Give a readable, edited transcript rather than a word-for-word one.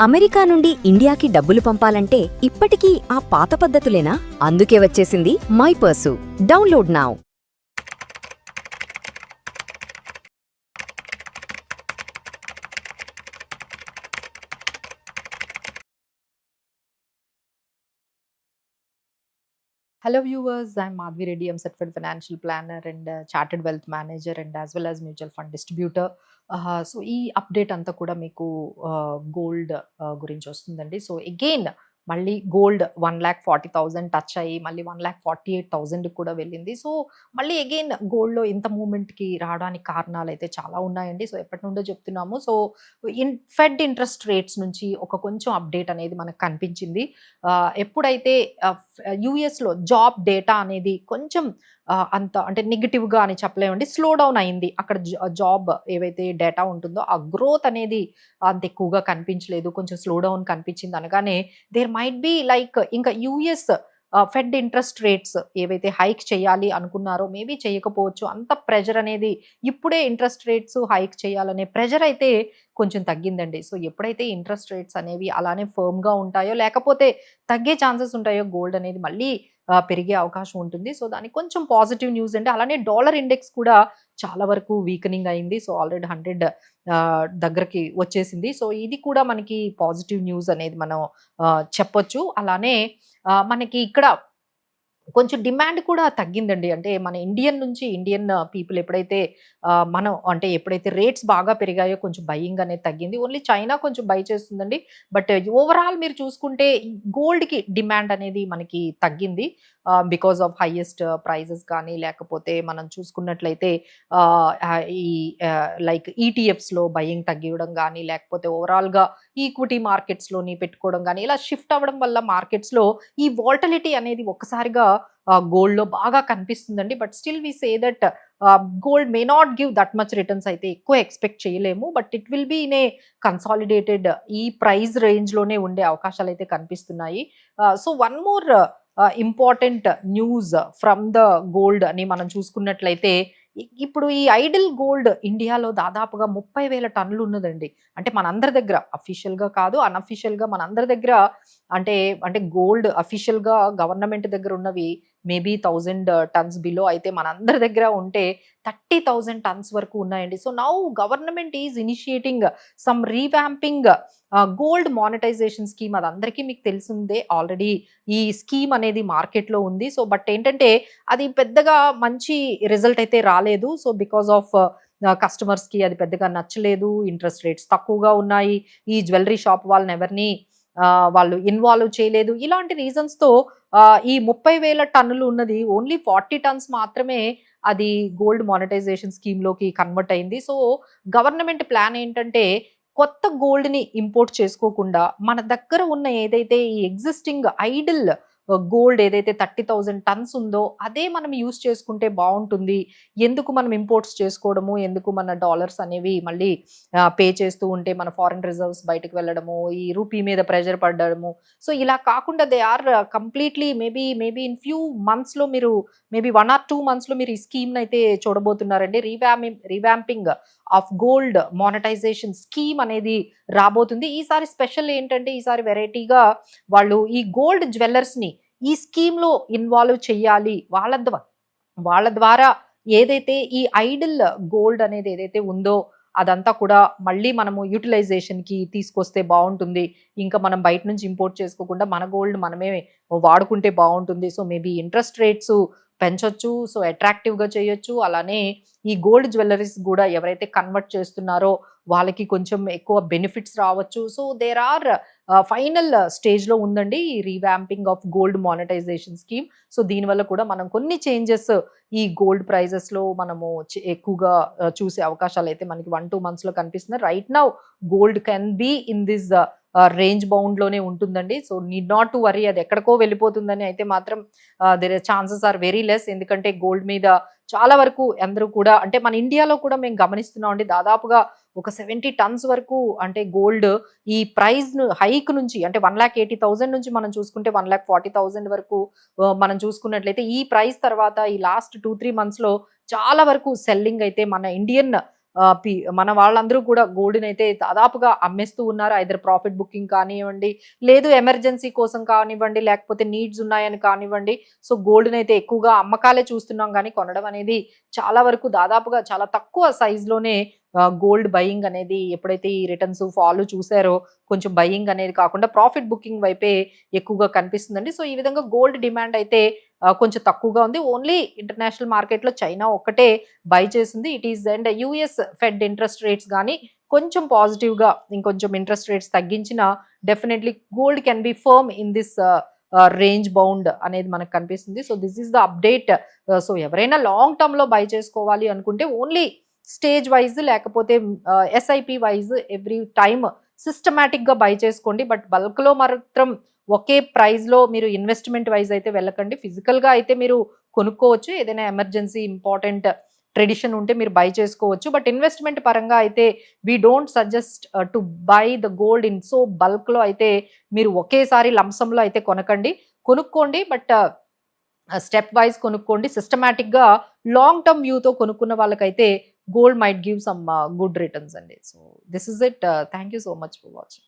America నుండి ఇండియాకి డబ్బులు పంపాలంటే ఇప్పటికీ ఆ పాత పద్ధతులేనా? అందుకే వచ్చేసింది my purse. Download now. Hello viewers, I'm Madhvi Reddy. I'm certified financial planner and chartered wealth manager and as well as mutual fund distributor. So ఈ అప్డేట్ అంతా కూడా మీకు గోల్డ్ గురించి వస్తుందండి. సో అగైన్ మళ్ళీ గోల్డ్ 1,40,000 టచ్ అయ్యి మళ్ళీ 1,48,000 కూడా వెళ్ళింది. సో మళ్ళీ అగైన్ గోల్డ్లో ఇంత మూమెంట్కి రావడానికి కారణాలు అయితే చాలా ఉన్నాయండి. సో ఎప్పటి నుండో చెప్తున్నాము. సో ఫెడ్ ఇంట్రెస్ట్ రేట్స్ నుంచి ఒక కొంచెం అప్డేట్ అనేది మనకు కనిపించింది. ఎప్పుడైతే యుఎస్లో జాబ్ డేటా అనేది కొంచెం అంత అంటే నెగిటివ్గా అని చెప్పలేమండి, స్లో డౌన్ అయింది. అక్కడ జాబ్ ఏవైతే డేటా ఉంటుందో ఆ గ్రోత్ అనేది అంత ఎక్కువగా కనిపించలేదు, కొంచెం స్లో డౌన్ కనిపించింది అనగానే దేర్ మైట్ బి లైక్ ఇంకా యుఎస్ ఫెడ్ ఇంట్రెస్ట్ రేట్స్ ఏవైతే హైక్ చేయాలి అనుకున్నారో మేబీ చేయకపోవచ్చు. అంత ప్రెజర్ అనేది ఇప్పుడే ఇంట్రెస్ట్ రేట్స్ హైక్ చేయాలనే ప్రెజర్ అయితే కొంచెం తగ్గిందండి. సో ఎప్పుడైతే ఇంట్రెస్ట్ రేట్స్ అనేవి అలానే ఫర్మ్గా ఉంటాయో లేకపోతే తగ్గే ఛాన్సెస్ ఉంటాయో గోల్డ్ అనేది మళ్ళీ పెరిగే అవకాశం ఉంటుంది. సో దానికి కొంచెం పాజిటివ్ న్యూస్ అండి. అలానే డాలర్ ఇండెక్స్ కూడా చాలా వరకు వీకనింగ్ అయింది. సో ఆల్రెడీ 100 దగ్గరకి వచ్చేసింది. సో ఇది కూడా మనకి పాజిటివ్ న్యూస్ అనేది మనం చెప్పొచ్చు. అలానే మనకి ఇక్కడ కొంచెం డిమాండ్ కూడా తగ్గిందండి. అంటే మన ఇండియన్ పీపుల్ ఎప్పుడైతే మనం అంటే ఎప్పుడైతే రేట్స్ బాగా పెరిగాయో కొంచెం బయింగ్ అనేది తగ్గింది. ఓన్లీ చైనా కొంచెం బై చేస్తుందండి. బట్ ఓవరాల్ మీరు చూసుకుంటే గోల్డ్కి డిమాండ్ అనేది మనకి తగ్గింది బికాస్ ఆఫ్ హైయెస్ట్ ప్రైజెస్ కానీ లేకపోతే మనం చూసుకున్నట్లయితే ఈ లైక్ ఈటీఎఫ్స్లో బయింగ్ తగ్గివ్వడం కానీ లేకపోతే ఓవరాల్గా ఈక్విటీ మార్కెట్స్లోని పెట్టుకోవడం కానీ ఇలా షిఫ్ట్ అవ్వడం వల్ల మార్కెట్స్లో ఈ వాల్టిలిటీ అనేది ఒక్కసారిగా గోల్డ్లో బాగా కనిపిస్తుందండి. But still we say that gold may not give that much returns అయితే ఎక్కువ ఎక్స్పెక్ట్ చేయలేము. But it will be in a consolidated ఈ ప్రైస్ రేంజ్లోనే ఉండే అవకాశాలు అయితే కనిపిస్తున్నాయి. So one more important news from the gold అని మనం చూసుకున్నట్లయితే ఇప్పుడు ఈ ఐడిల్ గోల్డ్ ఇండియాలో దాదాపుగా 30,000 టన్నులు ఉన్నదండి. అంటే మనందరి దగ్గర అఫీషియల్గా కాదు, అన్అఫీషియల్గా మనందరి దగ్గర అంటే అంటే గోల్డ్ అఫీషియల్గా గవర్నమెంట్ దగ్గర ఉన్నవి మేబీ 1000 టన్స్ బిలో అయితే మనందరి దగ్గర ఉంటే 30,000 టన్స్ వరకు ఉన్నాయండి. So now government is initiating some revamping gold monetisation scheme. అది అందరికీ మీకు తెలిసిందే, ఆల్రెడీ ఈ స్కీమ్ అనేది మార్కెట్లో ఉంది. సో బట్ ఏంటంటే అది పెద్దగా మంచి రిజల్ట్ అయితే రాలేదు. సో బికాస్ ఆఫ్ కస్టమర్స్కి అది పెద్దగా నచ్చలేదు, ఇంట్రెస్ట్ రేట్స్ తక్కువగా ఉన్నాయి, ఈ జ్యువెలరీ షాప్ వాళ్ళని ఎవరిని వాళ్ళు ఇన్వాల్వ్ చేయలేదు. ఇలాంటి రీజన్స్తో ఈ 30,000 టన్నులు ఉన్నది ఓన్లీ 40 టన్స్ మాత్రమే అది గోల్డ్ మానిటైజేషన్ స్కీమ్లోకి కన్వర్ట్ అయింది. సో గవర్నమెంట్ ప్లాన్ ఏంటంటే కొత్త గోల్డ్ని ఇంపోర్ట్ చేసుకోకుండా మన దగ్గర ఉన్న ఏదైతే ఈ ఎగ్జిస్టింగ్ ఐడిల్ గోల్డ్ ఏదైతే 30,000 టన్స్ ఉందో అదే మనం యూస్ చేసుకుంటే బాగుంటుంది. ఎందుకు మనం ఇంపోర్ట్స్ చేసుకోవడము, ఎందుకు మన డాలర్స్ అనేవి మళ్ళీ పే చేస్తూ ఉంటే మన ఫారిన్ రిజర్వ్స్ బయటకు వెళ్ళడము, ఈ రూపీ మీద ప్రెషర్ పడడము. సో ఇలా కాకుండా they are completely maybe in few మంత్స్లో మీరు మేబీ 1 or 2 monthsలో మీరు ఈ స్కీమ్ని అయితే చూడబోతున్నారండి. Revamping of gold monetisation scheme అనేది రాబోతుంది. ఈసారి స్పెషల్ ఏంటంటే ఈసారి వెరైటీగా వాళ్ళు ఈ గోల్డ్ జ్యువెల్లర్స్ని ఈ స్కీమ్లో ఇన్వాల్వ్ చెయ్యాలి. వాళ్ళ ద్వారా ఏదైతే ఈ ఐడిల్ గోల్డ్ అనేది ఏదైతే ఉందో అదంతా కూడా మళ్ళీ మనము యూటిలైజేషన్కి తీసుకొస్తే బాగుంటుంది. ఇంకా మనం బయట నుంచి ఇంపోర్ట్ చేసుకోకుండా మన గోల్డ్ మనమే వాడుకుంటే బాగుంటుంది. సో మేబీ ఇంట్రెస్ట్ రేట్స్ పెంచొచ్చు, సో అట్రాక్టివ్గా చేయొచ్చు. అలానే ఈ గోల్డ్ జ్యువెలరీస్ కూడా ఎవరైతే కన్వర్ట్ చేస్తున్నారో వాళ్ళకి కొంచెం ఎక్కువ బెనిఫిట్స్ రావచ్చు. సో దేర్ ఆర్ ఫైనల్ స్టేజ్లో ఉందండి ఈ revamping of gold monetisation scheme. So దీనివల్ల కూడా మనం కొన్ని చేంజెస్ ఈ గోల్డ్ ప్రైజెస్లో మనము ఎక్కువగా చూసే అవకాశాలు అయితే మనకి 1-2 monthsలో కనిపిస్తున్నాయి. Right now gold can be in this range బౌండ్లోనే ఉంటుందండి. So need not to worry అది ఎక్కడికో వెళ్ళిపోతుందని అయితే మాత్రం there chances are very less. ఎందుకంటే గోల్డ్ మీద చాలా వరకు అందరూ కూడా అంటే మన ఇండియాలో కూడా మేము గమనిస్తున్నాం అండి, దాదాపుగా ఒక 70 టన్స్ వరకు అంటే గోల్డ్ ఈ ప్రైజ్ హైక్ నుంచి అంటే 1,80,000 నుంచి మనం చూసుకుంటే 1,40,000 వరకు మనం చూసుకున్నట్లయితే ఈ ప్రైస్ తర్వాత ఈ లాస్ట్ 2-3 monthsలో చాలా వరకు సెల్లింగ్ అయితే మన ఇండియన్ మన వాళ్ళందరూ కూడా గోల్డ్‌ని అయితే దాదాపుగా అమ్మేస్తూ ఉన్నారు. ఐదర్ ప్రాఫిట్ బుకింగ్ కానివ్వండి, లేదు ఎమర్జెన్సీ కోసం కానివ్వండి, లేకపోతే నీడ్స్ ఉన్నాయని కానివ్వండి. సో, గోల్డ్‌ని అయితే ఎక్కువగా అమ్మకాలే చూస్తున్నాం గానీ, కొనడం అనేది చాలా వరకు దాదాపుగా చాలా తక్కువ సైజ్‌లోనే గోల్డ్ బయింగ్ అనేది ఎప్పుడైతే ఈ రిటర్న్స్ ఫాల్ చూసారో కొంచెం బయింగ్ అనేది కాకుండా ప్రాఫిట్ బుకింగ్ వైపే ఎక్కువగా కనిపిస్తుందండి. సో, ఈ విధంగా గోల్డ్ డిమాండ్ అయితే కొంచెం తక్కువగా ఉంది. ఓన్లీ ఇంటర్నేషనల్ మార్కెట్‌లో చైనా ఒక్కటే బై చేసింది. It is and US Fed interest rates గానీ కొంచెం పాజిటివ్‌గా ఇంకొంచెం ఇంట్రెస్ట్ రేట్స్ తగ్గించిన definitely gold can be firm in this range bound అనేది మనకు కనిపిస్తుంది. So, this is the update. So, ఎవరైనా లాంగ్ టర్మ్‌లో బై చేసుకోవాలి అనుకుంటే ఓన్లీ స్టేజ్ వైజ్ లేకపోతే ఎస్ఐపి వైజ్ ఎవ్రీ టైమ్ సిస్టమాటిక్‌గా బై చేసుకోండి. బట్ బల్క్‌లో మాత్రం ఒకే ప్రైస్‌లో మీరు ఇన్వెస్ట్‌మెంట్ వైజ్ అయితే వెళ్ళకండి. ఫిజికల్‌గా అయితే మీరు కొనుక్కోవచ్చు. ఏదైనా ఎమర్జెన్సీ ఇంపార్టెంట్ ట్రెడిషన్ ఉంటే మీరు బై చేసుకోవచ్చు. బట్ ఇన్వెస్ట్‌మెంట్ పరంగా అయితే we don't suggest to buy the gold in so బల్క్‌లో అయితే మీరు ఒకేసారి లంసంలో అయితే కొనకండి. కొనుక్కోండి బట్ స్టెప్ వైజ్ కొనుక్కోండి. సిస్టమాటిక్‌గా లాంగ్ టర్మ్ వ్యూతో కొనుక్కున్న వాళ్ళకైతే gold might give some good returns అండి. So, this is it. Thank you so much for watching.